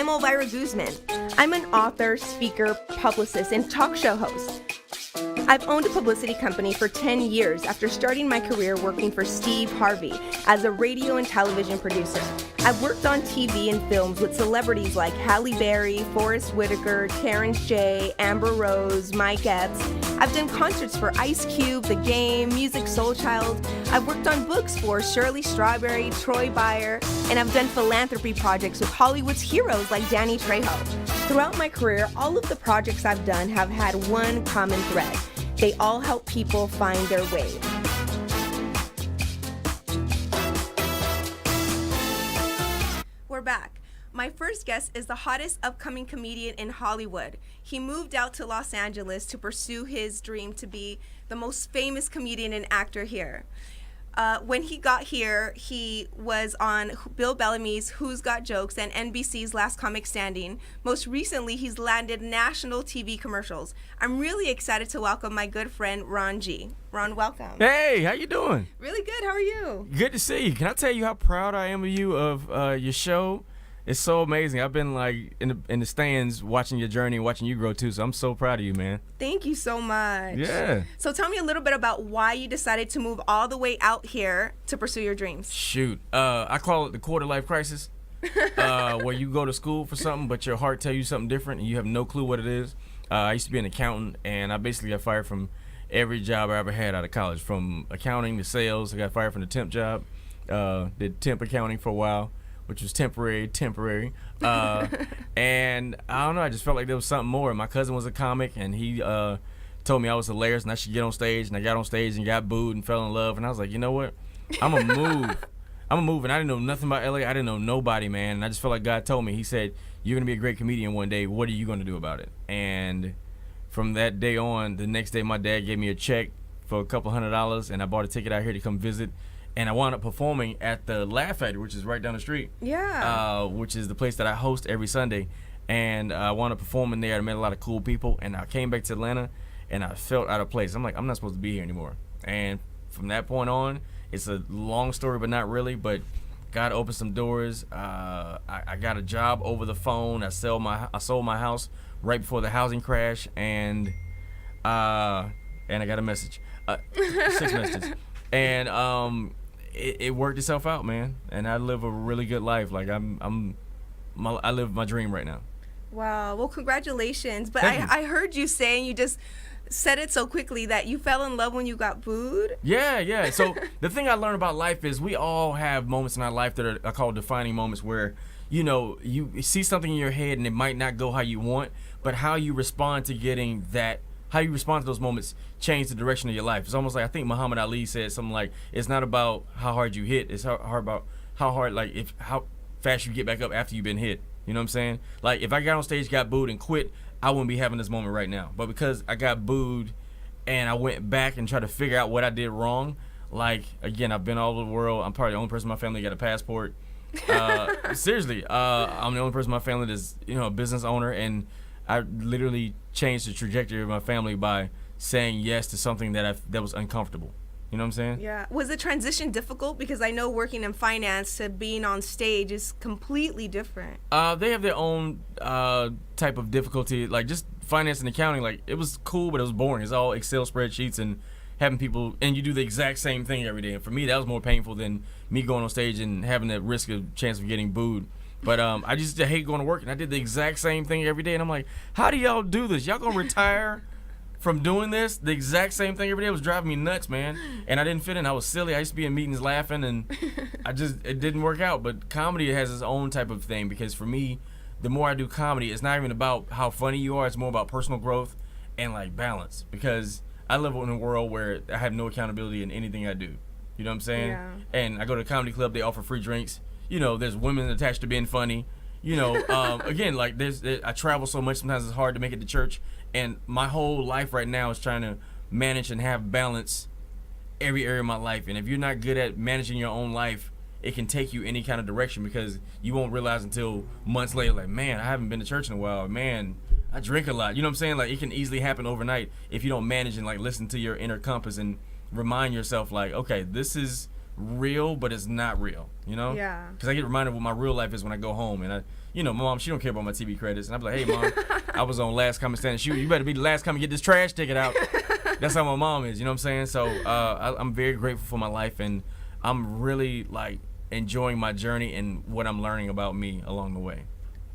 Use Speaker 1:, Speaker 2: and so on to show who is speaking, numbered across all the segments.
Speaker 1: I'm Elvira Guzman. I'm an author, speaker, publicist, and talk show host. I've owned a publicity company for 10 years after starting my career working for Steve Harvey as a radio and television producer. I've worked on TV and films with celebrities like Halle Berry, Forrest Whitaker, Terrence J, Amber Rose, Mike Epps. I've done concerts for Ice Cube, The Game, Music Soul Child. I've worked on books for Shirley Strawberry, Troy Byer, and I've done philanthropy projects with Hollywood's heroes like Danny Trejo. Throughout my career, all of the projects I've done have had one common thread. They all help people find their way. We're back. My first guest is the hottest upcoming comedian in Hollywood. He moved out to Los Angeles to pursue his dream to be the most famous comedian and actor here. When he got here, he was on Bill Bellamy's Who's Got Jokes and NBC's Last Comic Standing. Most recently, he's landed national TV commercials. I'm really excited to welcome my good friend, Ron G. Ron, welcome.
Speaker 2: Hey, how you doing?
Speaker 1: Really good. How are you?
Speaker 2: Good to see you. Can I tell you how proud I am of you, of your show? It's so amazing. I've been like in the stands watching your journey, watching you grow too. So I'm so proud of you, man.
Speaker 1: Thank you so much.
Speaker 2: Yeah.
Speaker 1: So tell me a little bit about why you decided to move all the way out here to pursue your dreams.
Speaker 2: Shoot, I call it the quarter life crisis, where you go to school for something, but your heart tells you something different, and you have no clue what it is. I used to be an accountant, and I basically got fired from every job I ever had out of college, from accounting to sales. I got fired from the temp job. Did temp accounting for a while, which was temporary. And I don't know, I just felt like there was something more. My cousin was a comic, and he told me I was hilarious and I should get on stage, and I got on stage and got booed and fell in love, and I was like, you know what? I'm going to move. And I didn't know nothing about LA. I didn't know nobody, man, and I just felt like God told me. He said, you're going to be a great comedian one day. What are you going to do about it? And from that day on, the next day, my dad gave me a check for a couple $100, and I bought a ticket out here to come visit. And I wound up performing at the Laugh Factory, which is right down the street.
Speaker 1: Yeah.
Speaker 2: Which is the place that I host every Sunday. And I wound up performing there. I met a lot of cool people. And I came back to Atlanta, and I felt out of place. I'm like, I'm not supposed to be here anymore. And from that point on, it's a long story, but not really. But God opened some doors. I got a job over the phone. I sold my house right before the housing crash. And I got a message. 6 messages. And it worked itself out, man, and I live a really good life. Like I live my dream right now.
Speaker 1: Wow. Well, congratulations. But
Speaker 2: Thank you.
Speaker 1: I heard you saying, you just said it so quickly, that you fell in love when you got booed.
Speaker 2: Yeah. So the thing I learned about life is we all have moments in our life that are called defining moments, where you see something in your head and it might not go how you want, but how you respond to getting that. How you respond to those moments change the direction of your life. It's almost like, I think Muhammad Ali said something like, it's not about how hard you hit, it's about how hard, like, how fast you get back up after you've been hit. You know what I'm saying? Like, if I got on stage, got booed, and quit, I wouldn't be having this moment right now. But because I got booed and I went back and tried to figure out what I did wrong, like, again, I've been all over the world. I'm probably the only person in my family that got a passport. Seriously, I'm the only person in my family that's, a business owner, and I literally changed the trajectory of my family by saying yes to something that was uncomfortable. You know what I'm saying?
Speaker 1: Yeah. Was the transition difficult? Because I know working in finance to being on stage is completely different.
Speaker 2: They have their own type of difficulty. Like, just finance and accounting, like, it was cool, but it was boring. It's all Excel spreadsheets and having people, and you do the exact same thing every day. And for me, that was more painful than me going on stage and having the risk of chance of getting booed. But I just hate going to work, and I did the exact same thing every day. And I'm like, how do y'all do this? Y'all gonna retire from doing this? The exact same thing every day. It was driving me nuts, man. And I didn't fit in. I was silly. I used to be in meetings laughing, and it didn't work out. But comedy has its own type of thing, because for me, the more I do comedy, it's not even about how funny you are. It's more about personal growth and, like, balance. Because I live in a world where I have no accountability in anything I do. You know what I'm saying?
Speaker 1: Yeah.
Speaker 2: And I go to a comedy club. They offer free drinks. There's women attached to being funny. Again, like, I travel so much, sometimes it's hard to make it to church. And my whole life right now is trying to manage and have balance every area of my life. And if you're not good at managing your own life, it can take you any kind of direction, because you won't realize until months later, like, man, I haven't been to church in a while. Man, I drink a lot. You know what I'm saying? Like, it can easily happen overnight if you don't manage and, like, listen to your inner compass and remind yourself, like, okay, this is real, but it's not real, you know?
Speaker 1: Yeah.
Speaker 2: Because I get reminded of what my real life is when I go home, and my mom, she don't care about my TV credits, and I'm like, hey, Mom, I was on Last Come and Stand. Shoot, you better be the last come and get this trash ticket out. That's how my mom is, you know what I'm saying? So I'm very grateful for my life, and I'm really like enjoying my journey and what I'm learning about me along the way.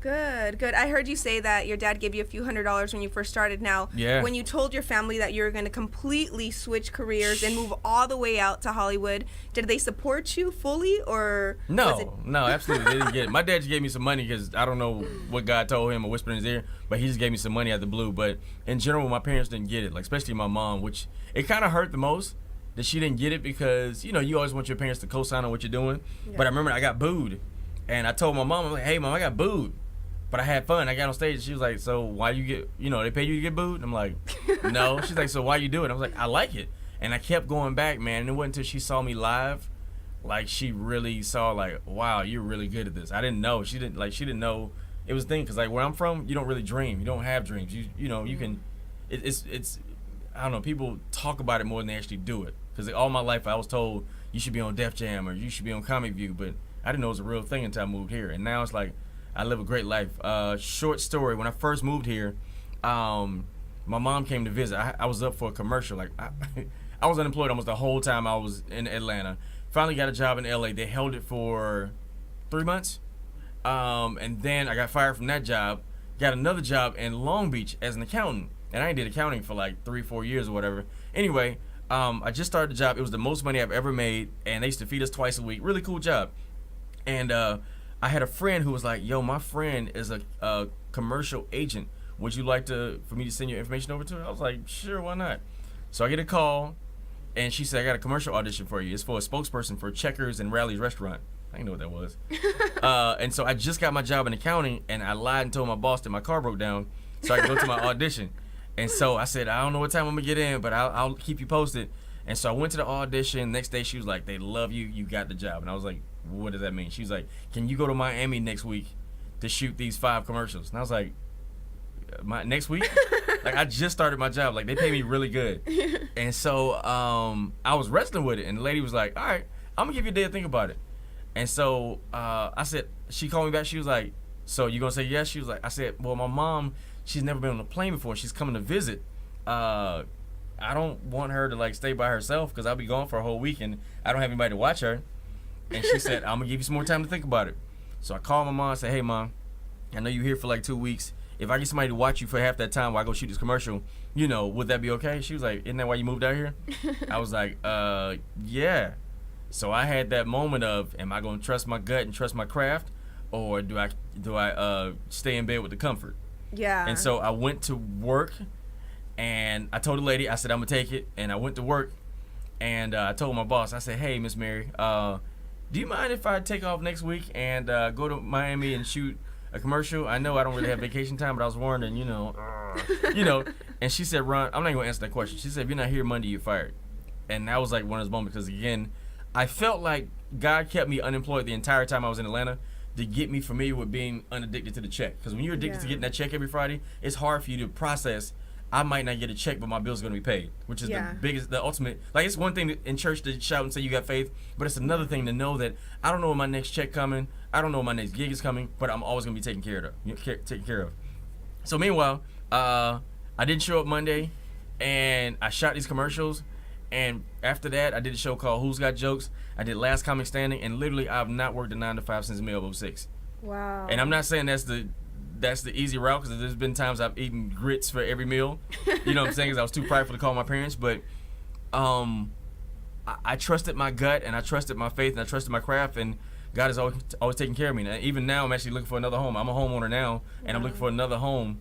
Speaker 1: Good. I heard you say that your dad gave you a few $100s when you first started. Now, when you told your family that you were going to completely switch careers and move all the way out to Hollywood, did they support you fully, or
Speaker 2: No, absolutely. They didn't get it. My dad just gave me some money because I don't know what God told him or whispered in his ear, but he just gave me some money out the blue. But in general, my parents didn't get it, like especially my mom, which it kind of hurt the most that she didn't get it because, you always want your parents to co-sign on what you're doing. Yeah. But I remember I got booed, and I told my mom, I'm like, hey, Mom, I got booed. But I had fun. I got on stage, and she was like, so why you get, they pay you to get booed? And I'm like, no. She's like, so why you do it? I was like, I like it. And I kept going back, man. And it wasn't until she saw me live, like she really saw, like, wow, you're really good at this. I didn't know. She didn't know it was a thing. Because, like, where I'm from, you don't really dream. You don't have dreams. You can, it's I don't know, people talk about it more than they actually do it. Because all my life I was told you should be on Def Jam or you should be on Comic View. But I didn't know it was a real thing until I moved here. And now it's like, I live a great life. Short story, when I first moved here, my mom came to visit. I was up for a commercial. Like I was unemployed almost the whole time I was in Atlanta. Finally got a job in LA. They held it for 3 months. And then I got fired from that job. Got another job in Long Beach as an accountant. And I did accounting for like 3-4 years or whatever. Anyway, I just started the job. It was the most money I've ever made. And they used to feed us twice a week. Really cool job. And I had a friend who was like, yo, my friend is a commercial agent. Would you like for me to send your information over to her? I was like, sure, why not? So I get a call, and she said, I got a commercial audition for you. It's for a spokesperson for Checkers and Rally's restaurant. I didn't know what that was. And so I just got my job in accounting, and I lied and told my boss that my car broke down so I could go to my audition. And so I said, I don't know what time I'm going to get in, but I'll keep you posted. And so I went to the audition. Next day, she was like, they love you. You got the job. And I was like, what does that mean? She was like, can you go to Miami next week to shoot these 5 commercials? And I was like, next week? Like, I just started my job. Like, they pay me really good. And so I was wrestling with it. And the lady was like, all right, I'm going to give you a day to think about it. And so I said, she called me back. She was like, so you going to say yes? She was like, I said, well, my mom, she's never been on a plane before. She's coming to visit. I don't want her to, like, stay by herself because I'll be gone for a whole week and I don't have anybody to watch her. And she said, I'm going to give you some more time to think about it. So I called my mom and said, hey, Mom, I know you're here for like 2 weeks. If I get somebody to watch you for half that time while I go shoot this commercial, would that be okay? She was like, isn't that why you moved out here? I was like, yeah. So I had that moment of, am I going to trust my gut and trust my craft, or do I stay in bed with the comfort?
Speaker 1: Yeah.
Speaker 2: And so I went to work, and I told the lady, I said, I'm going to take it. And I went to work, and I told my boss, I said, hey, Miss Mary, do you mind if I take off next week and go to Miami and shoot a commercial? I know I don't really have vacation time, but I was wondering, And she said, Ron, I'm not going to answer that question. She said, if you're not here Monday, you're fired. And that was like one of those moments because, again, I felt like God kept me unemployed the entire time I was in Atlanta to get me familiar with being unaddicted to the check. Because when you're addicted to getting that check every Friday, it's hard for you to process, I might not get a check, but my bill's going to be paid, which is the ultimate. Like, it's one thing in church to shout and say you got faith, but it's another thing to know that I don't know when my next check coming, I don't know when my next gig is coming, but I'm always going to be taken care of. So meanwhile, I didn't show up Monday, and I shot these commercials, and after that, I did a show called Who's Got Jokes. I did Last Comic Standing, and literally, I've not worked a 9 to 5 since May of 06.
Speaker 1: Wow.
Speaker 2: And I'm not saying that's the easy route, because there's been times I've eaten grits for every meal. You know what I'm saying? Because I was too prideful to call my parents. But I trusted my gut, and I trusted my faith, and I trusted my craft, and God has always taken care of me. Now, even now, I'm actually looking for another home. I'm a homeowner now, and I'm looking for another home.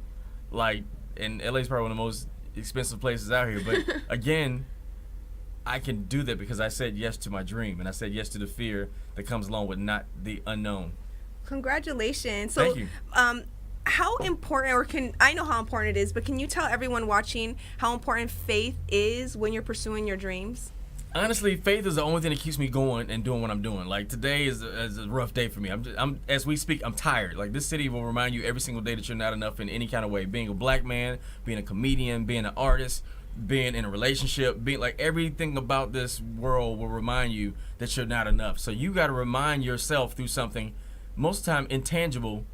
Speaker 2: Like, and LA's probably one of the most expensive places out here. But again, I can do that because I said yes to my dream, and I said yes to the fear that comes along with not the unknown.
Speaker 1: Congratulations. So,
Speaker 2: thank you.
Speaker 1: How important, I know how important it is, but can you tell everyone watching how important faith is when you're pursuing your dreams?
Speaker 2: Honestly, faith is the only thing that keeps me going and doing what I'm doing. Like, today is a rough day for me. As we speak, I'm tired. Like, this city will remind you every single day that you're not enough in any kind of way. Being a black man, being a comedian, being an artist, being in a relationship, being like everything about this world will remind you that you're not enough. So you got to remind yourself through something, most of the time intangible,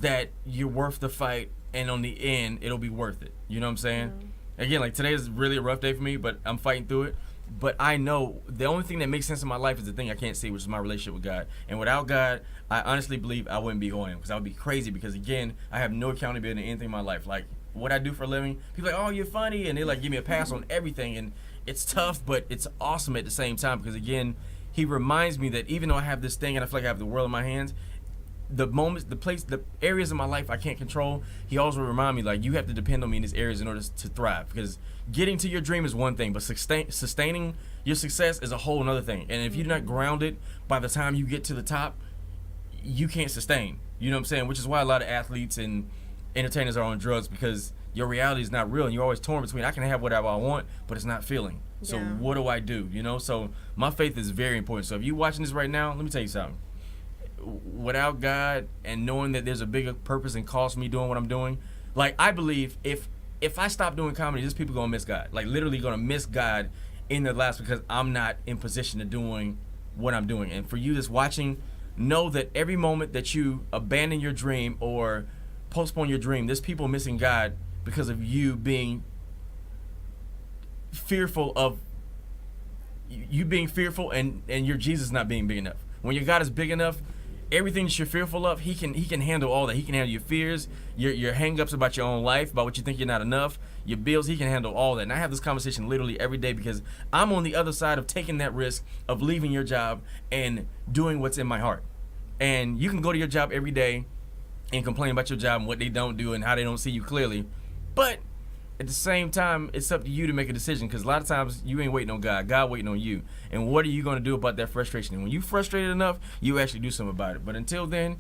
Speaker 2: that you're worth the fight, and on the end it'll be worth it. You know what I'm saying? Again, like today is really a rough day for me, but I'm fighting through it. But I know the only thing that makes sense in my life is the thing I can't see, which is my relationship with God. And without God, I honestly believe I wouldn't be who I am, because I would be crazy, because again, I have no accountability in anything in my life. Like what I do for a living, people are like, oh, you're funny, and they like give me a pass on everything, and it's tough, but it's awesome at the same time, because again, he reminds me that even though I have this thing and I feel like I have the world in my hands, the moments, the place, the areas of my life I can't control, he always will remind me, like, you have to depend on me in these areas in order to thrive. Because getting to your dream is one thing, but sustaining your success is a whole other thing. And if you're not grounded by the time you get to the top, you can't sustain. You know what I'm saying? Which is why a lot of athletes and entertainers are on drugs, because your reality is not real, and you're always torn between, I can have whatever I want, but it's not feeling. So what do I do? You know? So my faith is very important. So if you're watching this right now, let me tell you something. Without God and knowing that there's a bigger purpose and cost me doing what I'm doing, like I believe if I stop doing comedy, there's people gonna miss God, like literally gonna miss God in their lives, because I'm not in position to doing what I'm doing. And for you that's watching, know that every moment that you abandon your dream or postpone your dream, there's people missing God because of you being fearful of and your Jesus not being big enough. When your God is big enough, everything that you're fearful of, he can handle all that. He can handle your fears, your hang-ups about your own life, about what you think you're not enough, your bills. He can handle all that. And I have this conversation literally every day, because I'm on the other side of taking that risk of leaving your job and doing what's in my heart. And you can go to your job every day and complain about your job and what they don't do and how they don't see you clearly, but at the same time, it's up to you to make a decision, because a lot of times you ain't waiting on God. God waiting on you. And what are you going to do about that frustration? And when you're frustrated enough, you actually do something about it. But until then,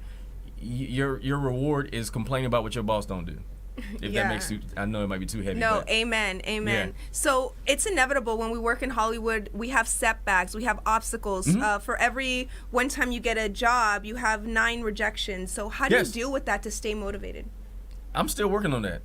Speaker 2: your reward is complaining about what your boss don't do. If that makes you, I know it might be too heavy.
Speaker 1: No,
Speaker 2: but
Speaker 1: amen.
Speaker 2: Yeah.
Speaker 1: So it's inevitable when we work in Hollywood. We have setbacks, we have obstacles. For every one time you get a job, you have 9 rejections. So how do you deal with that to stay motivated?
Speaker 2: I'm still working on that.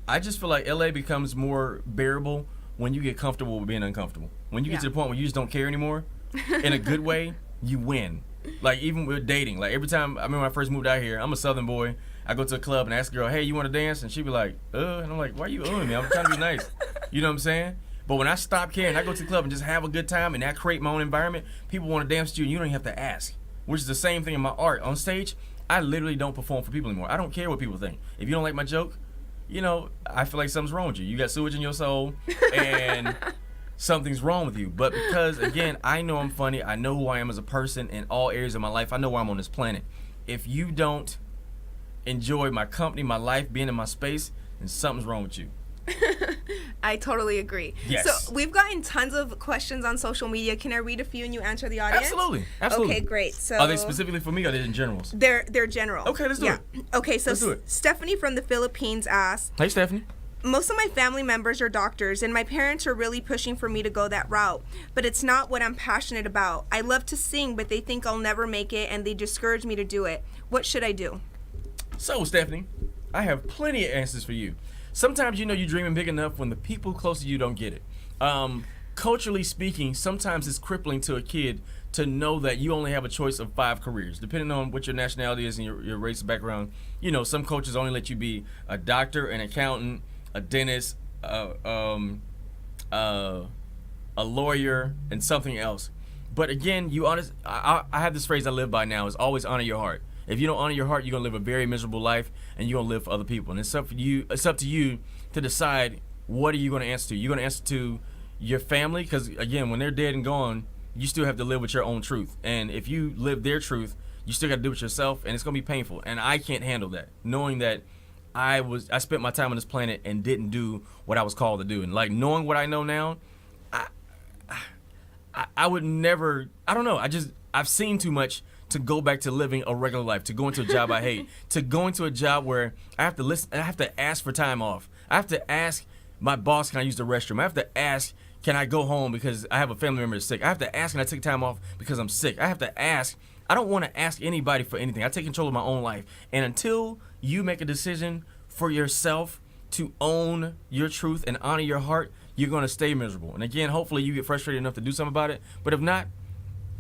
Speaker 2: I just feel like LA becomes more bearable when you get comfortable with being uncomfortable. When you get to the point where you just don't care anymore, in a good way, you win. Like even with dating, like every time, I remember when I first moved out here, I'm a Southern boy. I go to a club and ask a girl, hey, you want to dance? And she'd be like, and I'm like, why are you me? I'm trying to be nice. You know what I'm saying? But when I stop caring, I go to the club and just have a good time and I create my own environment, people want to dance with you and you don't even have to ask, which is the same thing in my art. On stage, I literally don't perform for people anymore. I don't care what people think. If you don't like my joke, I feel like something's wrong with you. You got sewage in your soul and something's wrong with you. But because, again, I know I'm funny. I know who I am as a person in all areas of my life. I know why I'm on this planet. If you don't enjoy my company, my life, being in my space, then something's wrong with you.
Speaker 1: I totally agree.
Speaker 2: Yes.
Speaker 1: So we've gotten tons of questions on social media. Can I read a few and you answer the audience?
Speaker 2: Absolutely.
Speaker 1: Okay, great. So
Speaker 2: are they specifically for me or are they in generals?
Speaker 1: They're general.
Speaker 2: Okay, let's do it.
Speaker 1: Okay, so
Speaker 2: Let's do it.
Speaker 1: Stephanie from the Philippines asked,
Speaker 2: Hey, Stephanie.
Speaker 1: most of my family members are doctors and my parents are really pushing for me to go that route, but it's not what I'm passionate about. I love to sing, but they think I'll never make it and they discourage me to do it. What should I do?
Speaker 2: So, Stephanie, I have plenty of answers for you. Sometimes you're dreaming big enough when the people close to you don't get it. Culturally speaking, sometimes it's crippling to a kid to know that you only have a choice of 5 careers, depending on what your nationality is and your race background. Some cultures only let you be a doctor, an accountant, a dentist, a lawyer, and something else. But again, I have this phrase I live by now, is always honor your heart. If you don't honor your heart, you're gonna live a very miserable life, and you're gonna live for other people. And it's up to you to decide, what are you gonna answer to. You're gonna answer to your family, because again, when they're dead and gone, you still have to live with your own truth. And if you live their truth, you still got to do it yourself, and it's gonna be painful. And I can't handle that, knowing that I spent my time on this planet and didn't do what I was called to do. And like knowing what I know now, I would never. I don't know. I've seen too much to go back to living a regular life, to go into a job I hate, to go into a job where I have to listen, I have to ask for time off. I have to ask my boss, can I use the restroom? I have to ask, can I go home because I have a family member that's sick? I have to ask, can I take time off because I'm sick? I have to ask. I don't want to ask anybody for anything. I take control of my own life. And until you make a decision for yourself to own your truth and honor your heart, you're going to stay miserable. And again, hopefully you get frustrated enough to do something about it. But if not,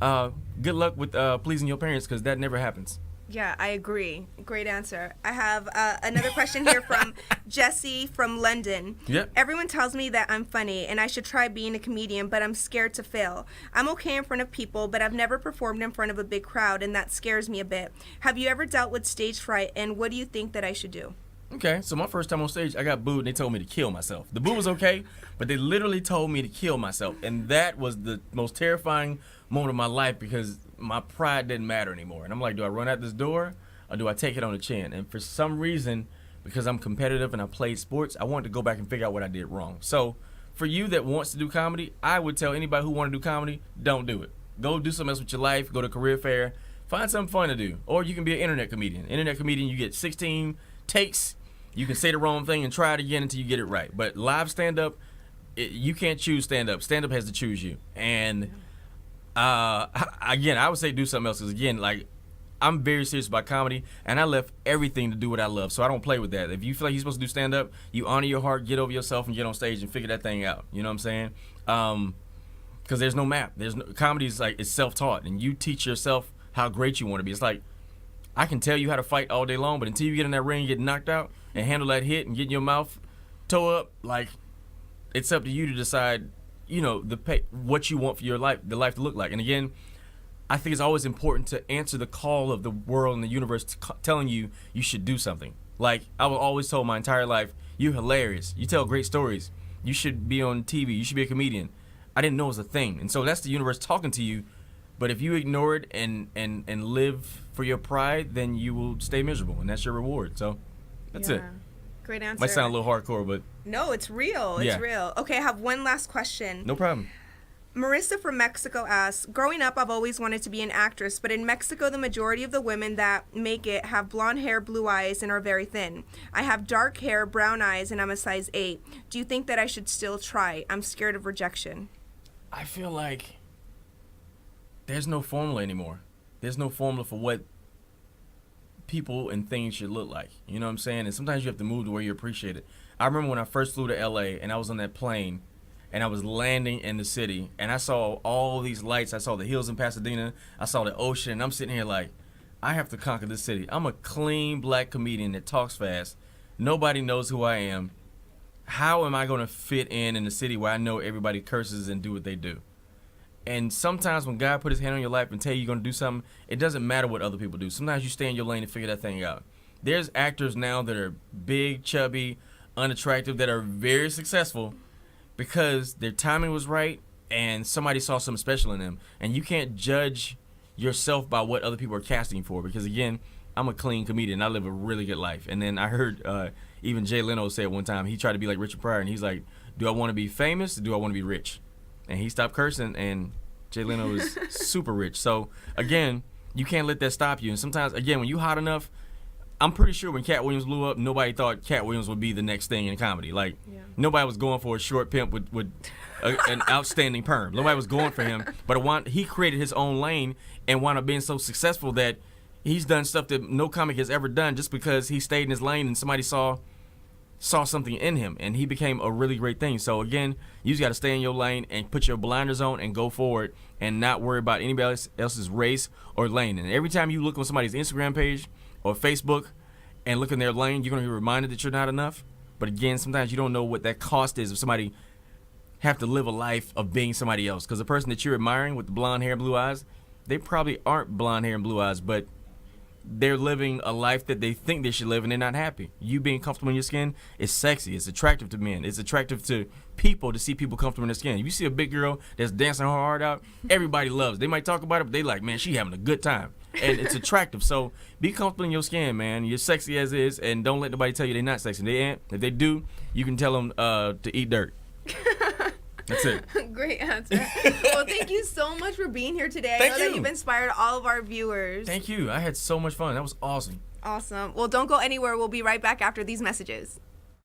Speaker 2: good luck with pleasing your parents, because that never happens.
Speaker 1: Yeah, I agree. Great answer. I have another question here from Jesse from London.
Speaker 2: Yep.
Speaker 1: Everyone tells me that I'm funny and I should try being a comedian, but I'm scared to fail. I'm okay in front of people, but I've never performed in front of a big crowd, and that scares me a bit. Have you ever dealt with stage fright, and what do you think that I should do?
Speaker 2: Okay, so my first time on stage, I got booed, and they told me to kill myself. The boo was okay, but they literally told me to kill myself, and that was the most terrifying moment of my life, because my pride didn't matter anymore. And I'm like, do I run out this door, or do I take it on the chin? And for some reason, because I'm competitive and I played sports, I wanted to go back and figure out what I did wrong. So for you that wants to do comedy, I would tell anybody who want to do comedy, don't do it. Go do something else with your life. Go to career fair. Find something fun to do. Or you can be an internet comedian. Internet comedian, you get 16 takes. You can say the wrong thing and try it again until you get it right. But live stand-up, you can't choose stand-up. Stand-up has to choose you. And again, I would say do something else, because again, like, I'm very serious about comedy, and I left everything to do what I love, so I don't play with that. If you feel like you're supposed to do stand-up, you honor your heart, get over yourself, and get on stage and figure that thing out. You know what I'm saying? Because there's no map. Comedy is like, it's self-taught, and you teach yourself how great you want to be. It's like, I can tell you how to fight all day long, but until you get in that ring and get knocked out and handle that hit and get your mouth toe up, like, it's up to you to decide, you know, what you want for your life, the life to look like. And again, I think it's always important to answer the call of the world and the universe telling you should do something. Like, I was always told my entire life, you're hilarious. You tell great stories. You should be on TV. You should be a comedian. I didn't know it was a thing. And so that's the universe talking to you. But if you ignore it and live for your pride, then you will stay miserable, and that's your reward. So that's it.
Speaker 1: Great answer.
Speaker 2: Might sound a little hardcore, but
Speaker 1: no, it's real. It's real. Okay, I have one last question.
Speaker 2: No problem.
Speaker 1: Marissa from Mexico asks, growing up, I've always wanted to be an actress, but in Mexico, the majority of the women that make it have blonde hair, blue eyes, and are very thin. I have dark hair, brown eyes, and I'm a size 8. Do you think that I should still try? I'm scared of rejection.
Speaker 2: I feel like there's no formula anymore. There's no formula for what people and things should look like. You know what I'm saying? And sometimes you have to move to where you appreciate it. I remember when I first flew to LA and I was on that plane and I was landing in the city and I saw all these lights. I saw the hills in Pasadena. I saw the ocean. And I'm sitting here like, I have to conquer this city. I'm a clean black comedian that talks fast. Nobody knows who I am. How am I going to fit in the city where I know everybody curses and do what they do? And sometimes when God put his hand on your life and tell you you're going to do something, it doesn't matter what other people do. Sometimes you stay in your lane and figure that thing out. There's actors now that are big, chubby, unattractive, that are very successful because their timing was right and somebody saw something special in them. And you can't judge yourself by what other people are casting for, because, again, I'm a clean comedian. I live a really good life. And then I heard even Jay Leno say at one time, he tried to be like Richard Pryor, and he's like, do I want to be famous or do I want to be rich? And he stopped cursing, and Jay Leno is super rich. So, again, you can't let that stop you. And sometimes, again, when you hot enough, I'm pretty sure when Cat Williams blew up, nobody thought Cat Williams would be the next thing in comedy. Like, nobody was going for a short pimp with an outstanding perm. Nobody was going for him. But he created his own lane and wound up being so successful that he's done stuff that no comic has ever done just because he stayed in his lane and somebody saw something in him, and he became a really great thing. So again, you just got to stay in your lane and put your blinders on and go forward and not worry about anybody else's race or lane. And every time you look on somebody's Instagram page or Facebook and look in their lane, you're going to be reminded that you're not enough. But again, sometimes you don't know what that cost is if somebody have to live a life of being somebody else. Because the person that you're admiring with the blonde hair and blue eyes, they probably aren't blonde hair and blue eyes, but they're living a life that they think they should live, and they're not happy. You being comfortable in your skin is sexy. It's attractive to men. It's attractive to people to see people comfortable in their skin. If you see a big girl that's dancing her heart out, everybody loves it. They might talk about it, but they like, man, she having a good time. And it's attractive. So be comfortable in your skin, man. You're sexy as is, and don't let nobody tell you they're not sexy. They ain't. If they do, you can tell them to eat dirt. That's it.
Speaker 1: Great answer. Well, thank you so much for being here today.
Speaker 2: Thank
Speaker 1: I know
Speaker 2: you.
Speaker 1: that you've inspired all of our viewers.
Speaker 2: Thank you. I had so much fun. That was awesome.
Speaker 1: Awesome. Well, don't go anywhere. We'll be right back after these messages.